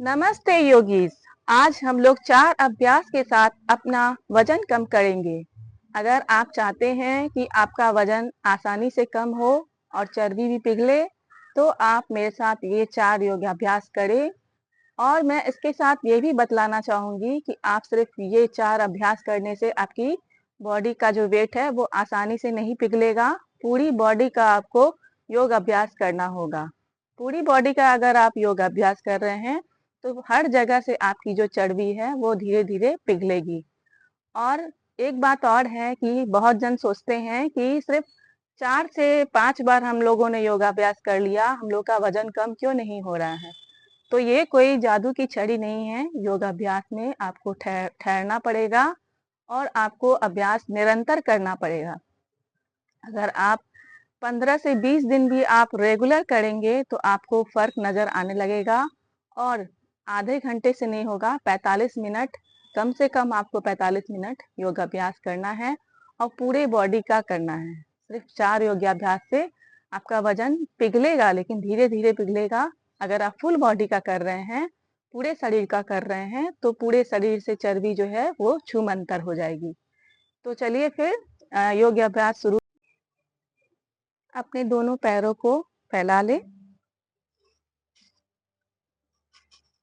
नमस्ते योगीज। आज हम लोग 4 अभ्यास के साथ अपना वजन कम करेंगे। अगर आप चाहते हैं कि आपका वजन आसानी से कम हो और चर्बी भी पिघले तो आप मेरे साथ ये 4 योगाभ्यास करें। और मैं इसके साथ ये भी बतलाना चाहूंगी कि आप सिर्फ ये 4 अभ्यास करने से आपकी बॉडी का जो वेट है वो आसानी से नहीं पिघलेगा। पूरी बॉडी का आपको योग अभ्यास करना होगा। पूरी बॉडी का अगर आप योग अभ्यास कर रहे हैं तो हर जगह से आपकी जो चर्बी है वो धीरे धीरे पिघलेगी। और एक बात और है कि बहुत जन सोचते हैं कि सिर्फ 4 से 5 बार हम लोगों ने योगाभ्यास कर लिया, हम लोग का वजन कम क्यों नहीं हो रहा है। तो ये कोई जादू की छड़ी नहीं है। योगाभ्यास में आपको ठहरना पड़ेगा और आपको अभ्यास निरंतर करना पड़ेगा। अगर आप 15 से 20 दिन भी आप रेगुलर करेंगे तो आपको फर्क नजर आने लगेगा। और आधे घंटे से नहीं होगा, 45 मिनट, कम से कम आपको 45 मिनट योगाभ्यास करना है और पूरे बॉडी का करना है। सिर्फ 4 योगाभ्यास से आपका वजन पिघलेगा, लेकिन धीरे धीरे पिघलेगा। अगर आप फुल बॉडी का कर रहे हैं, पूरे शरीर का कर रहे हैं, तो पूरे शरीर से चर्बी जो है वो छूमंतर हो जाएगी। तो चलिए फिर योगाभ्यास शुरू। अपने दोनों पैरों को फैला ले।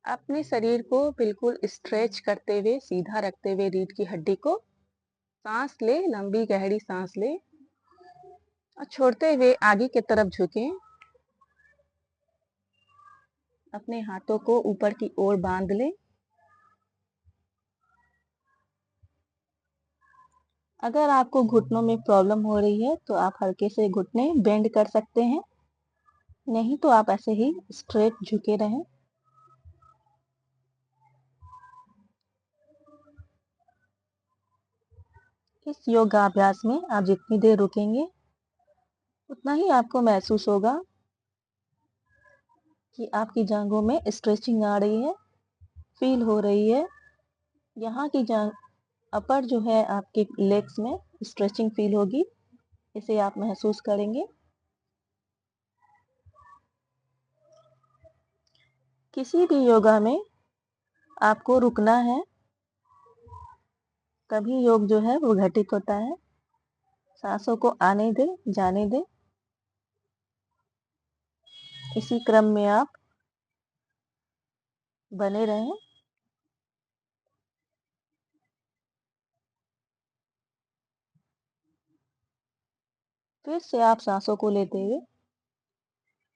अपने शरीर को बिल्कुल स्ट्रेच करते हुए, सीधा रखते हुए रीढ़ की हड्डी को सांस ले, लंबी गहरी सांस ले और छोड़ते हुए आगे की तरफ झुकें। अपने हाथों को ऊपर की ओर बांध लें। अगर आपको घुटनों में प्रॉब्लम हो रही है तो आप हल्के से घुटने बेंड कर सकते हैं, नहीं तो आप ऐसे ही स्ट्रेट झुके रहें। इस योगाभ्यास में आप जितनी देर रुकेंगे उतना ही आपको महसूस होगा कि आपकी जांघों में स्ट्रेचिंग आ रही है, फील हो रही है। यहाँ की जांघ अपर जो है आपके लेग्स में स्ट्रेचिंग फील होगी, इसे आप महसूस करेंगे। किसी भी योगा में आपको रुकना है, कभी योग जो है वो घटित होता है। सांसों को आने दे, जाने दे। इसी क्रम में आप बने रहें। फिर से आप सांसों को लेते हुए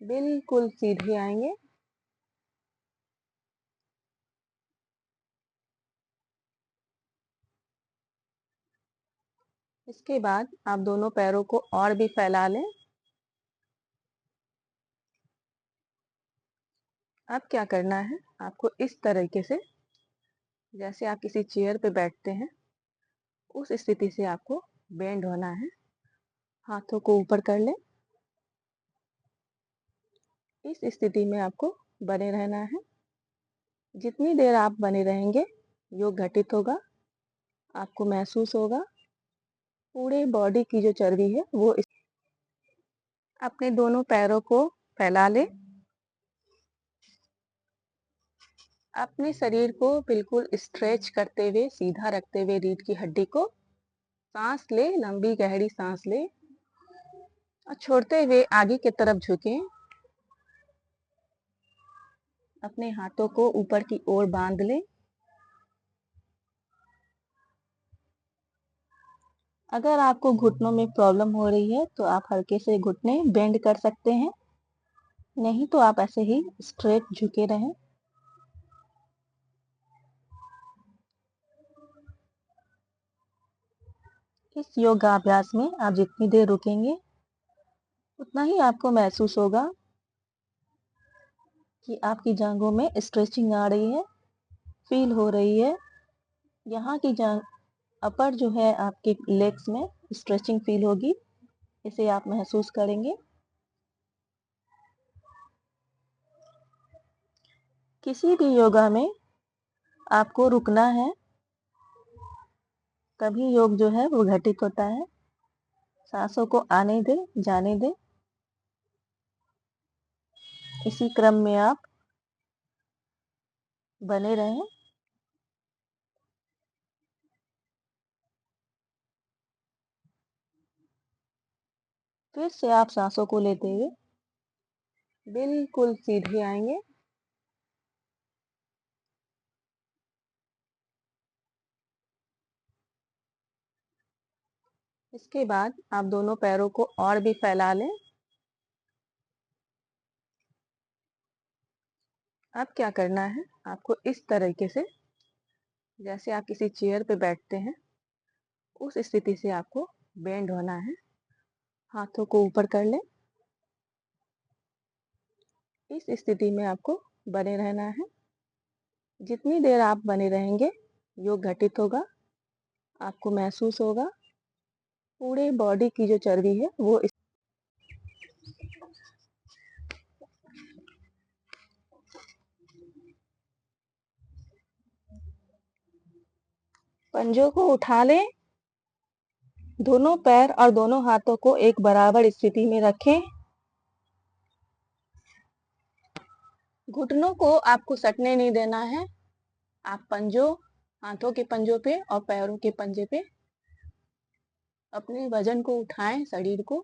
बिल्कुल सीधे आएंगे। इसके बाद आप दोनों पैरों को और भी फैला लें। अब क्या करना है, आपको इस तरीके से, जैसे आप किसी चेयर पे बैठते हैं उस स्थिति से आपको बेंड होना है। हाथों को ऊपर कर लें। इस स्थिति में आपको बने रहना है। जितनी देर आप बने रहेंगे योग घटित होगा, आपको महसूस होगा पूरे बॉडी की जो चर्बी है वो अपने दोनों पैरों को फैला ले। अपने शरीर को बिल्कुल स्ट्रेच करते हुए, सीधा रखते हुए रीढ़ की हड्डी को सांस ले, लंबी गहरी सांस ले और छोड़ते हुए आगे की तरफ झुकें। अपने हाथों को ऊपर की ओर बांध लें। अगर आपको घुटनों में प्रॉब्लम हो रही है तो आप हल्के से घुटने बेंड कर सकते हैं, नहीं तो आप ऐसे ही स्ट्रेट झुके रहें। इस योगाभ्यास में आप जितनी देर रुकेंगे उतना ही आपको महसूस होगा कि आपकी जांघों में स्ट्रेचिंग आ रही है, फील हो रही है। यहाँ की जांघ अपर जो है आपके लेग्स में स्ट्रेचिंग फील होगी, इसे आप महसूस करेंगे। किसी भी योगा में आपको रुकना है, कभी योग जो है वो घटित होता है। सांसों को आने दे, जाने दे। इसी क्रम में आप बने रहें। फिर से आप सांसों को लेते हुए बिल्कुल सीधे आएंगे। इसके बाद आप दोनों पैरों को और भी फैला लें। अब क्या करना है, आपको इस तरीके से, जैसे आप किसी चेयर पे बैठते हैं उस स्थिति से आपको बेंड होना है। हाथों को ऊपर कर लें। इस स्थिति में आपको बने रहना है। जितनी देर आप बने रहेंगे योग घटित होगा, आपको महसूस होगा पूरे बॉडी की जो चर्बी है वो पंजों को उठा लें। दोनों पैर और दोनों हाथों को एक बराबर स्थिति में रखें। घुटनों को आपको सटने नहीं देना है। आप पंजों, हाथों के पंजों पे और पैरों के पंजे पे अपने वजन को उठाएं, शरीर को।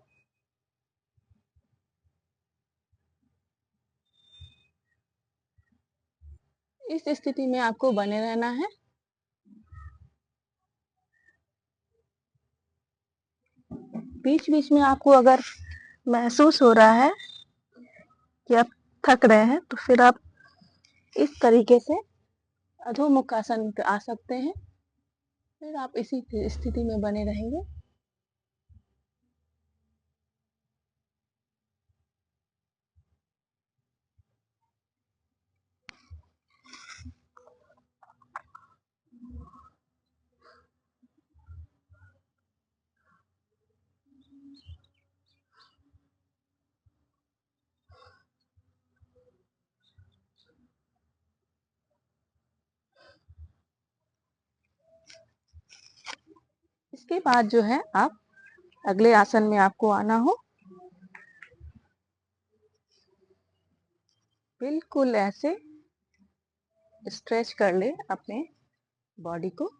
इस स्थिति में आपको बने रहना है। बीच बीच में आपको अगर महसूस हो रहा है कि आप थक रहे हैं तो फिर आप इस तरीके से अधोमुख आसन पे आ सकते हैं। फिर आप इसी स्थिति में बने रहेंगे। इसके बाद जो है आप अगले आसन में आपको आना हो, बिल्कुल ऐसे स्ट्रेच कर ले अपने बॉडी को।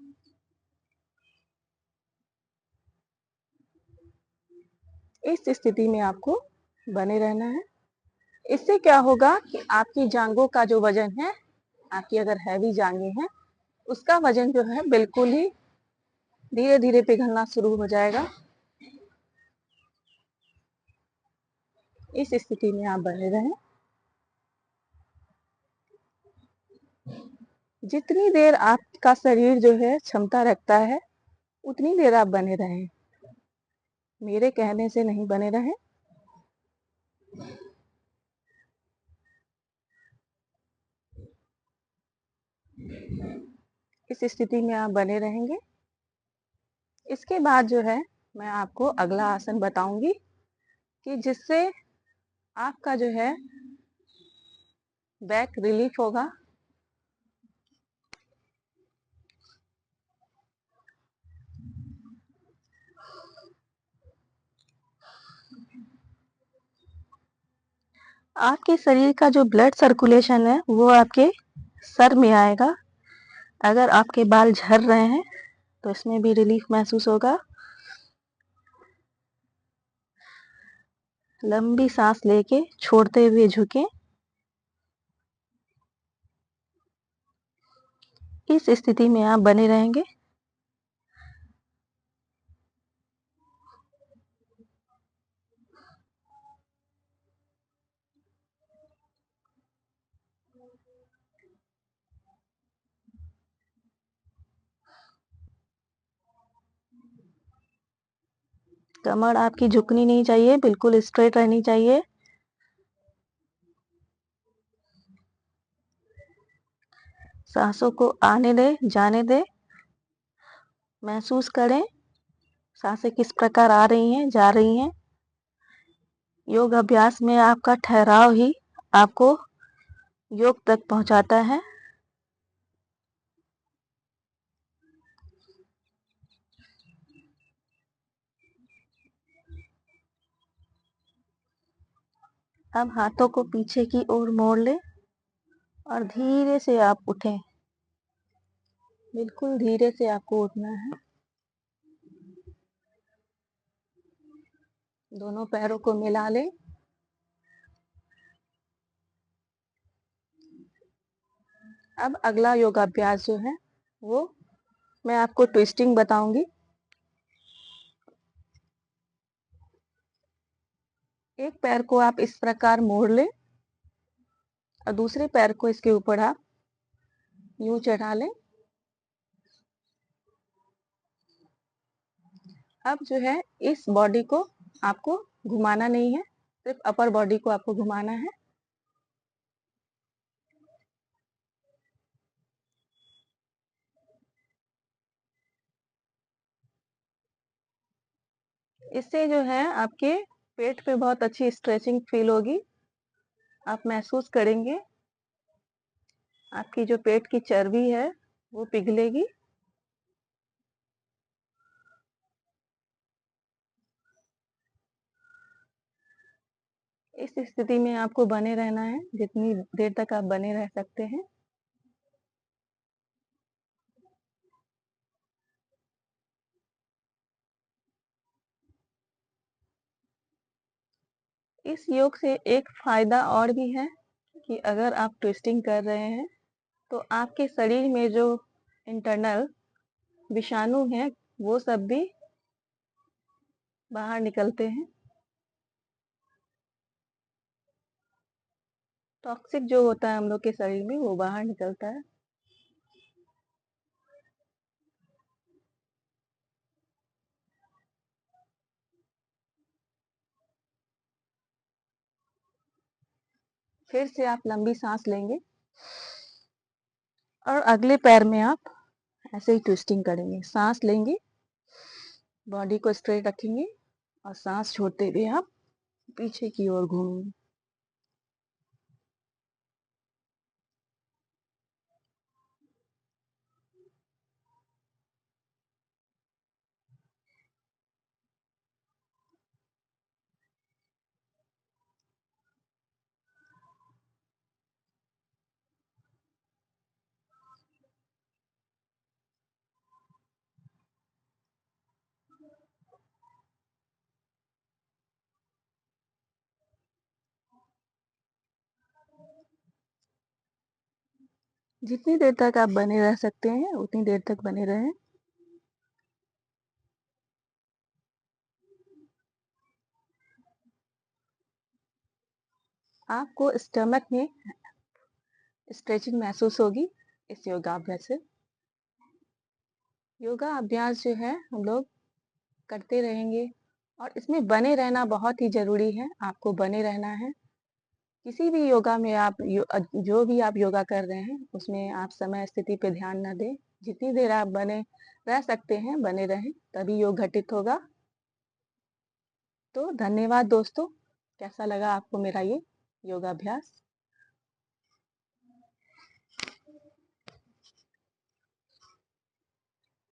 इस स्थिति में आपको बने रहना है। इससे क्या होगा कि आपकी जांघों का जो वजन है, आपकी अगर हैवी जांघें हैं उसका वजन जो है बिल्कुल ही धीरे धीरे पिघलना शुरू हो जाएगा। इस स्थिति में आप बने रहें। जितनी देर आपका शरीर जो है क्षमता रखता है उतनी देर आप बने रहें, मेरे कहने से नहीं बने रहें। इस स्थिति में आप बने रहेंगे। इसके बाद जो है मैं आपको अगला आसन बताऊंगी कि जिससे आपका जो है बैक रिलीफ होगा। आपके शरीर का जो ब्लड सर्कुलेशन है वो आपके सर में आएगा। अगर आपके बाल झड़ रहे हैं तो इसमें भी रिलीफ महसूस होगा। लंबी सांस लेके छोड़ते हुए झुकें। इस स्थिति में आप बने रहेंगे। कमर आपकी झुकनी नहीं चाहिए, बिल्कुल स्ट्रेट रहनी चाहिए। सांसों को आने दें, जाने दें। महसूस करें सांसें किस प्रकार आ रही हैं, जा रही हैं। योग अभ्यास में आपका ठहराव ही आपको योग तक पहुंचाता है। अब हाथों को पीछे की ओर मोड़ लें। और धीरे से आप उठें। बिल्कुल धीरे से आपको उठना है। दोनों पैरों को मिला लें। अब अगला योगाभ्यास जो है वो मैं आपको ट्विस्टिंग बताऊंगी। एक पैर को आप इस प्रकार मोड़ लें और दूसरे पैर को इसके ऊपर आप यूं चढ़ा लें। अब जो है इस बॉडी को आपको घुमाना नहीं है, सिर्फ अपर बॉडी को आपको घुमाना है। इससे जो है आपके पेट पे बहुत अच्छी स्ट्रेचिंग फील होगी। आप महसूस करेंगे आपकी जो पेट की चर्बी है वो पिघलेगी। इस स्थिति में आपको बने रहना है जितनी देर तक आप बने रह सकते हैं। इस योग से एक फायदा और भी है कि अगर आप ट्विस्टिंग कर रहे हैं तो आपके शरीर में जो इंटरनल विषाणु हैं वो सब भी बाहर निकलते हैं। टॉक्सिक जो होता है हम लोग के शरीर में वो बाहर निकलता है। फिर से आप लंबी सांस लेंगे और अगले पैर में आप ऐसे ही ट्विस्टिंग करेंगे। सांस लेंगे, बॉडी को स्ट्रेट रखेंगे और सांस छोड़ते हुए आप पीछे की ओर घूमेंगे। जितनी देर तक आप बने रह सकते हैं उतनी देर तक बने रहें। आपको स्टमक में स्ट्रेचिंग महसूस होगी इस योगाभ्यास से। योगा अभ्यास जो है हम लोग करते रहेंगे और इसमें बने रहना बहुत ही ज़रूरी है। आपको बने रहना है। किसी भी योगा में आप जो भी आप योगा कर रहे हैं उसमें आप समय स्थिति पे ध्यान ना दें। जितनी देर आप बने रह सकते हैं बने रहें, तभी योग घटित होगा। तो धन्यवाद दोस्तों। कैसा लगा आपको मेरा ये योगाभ्यास?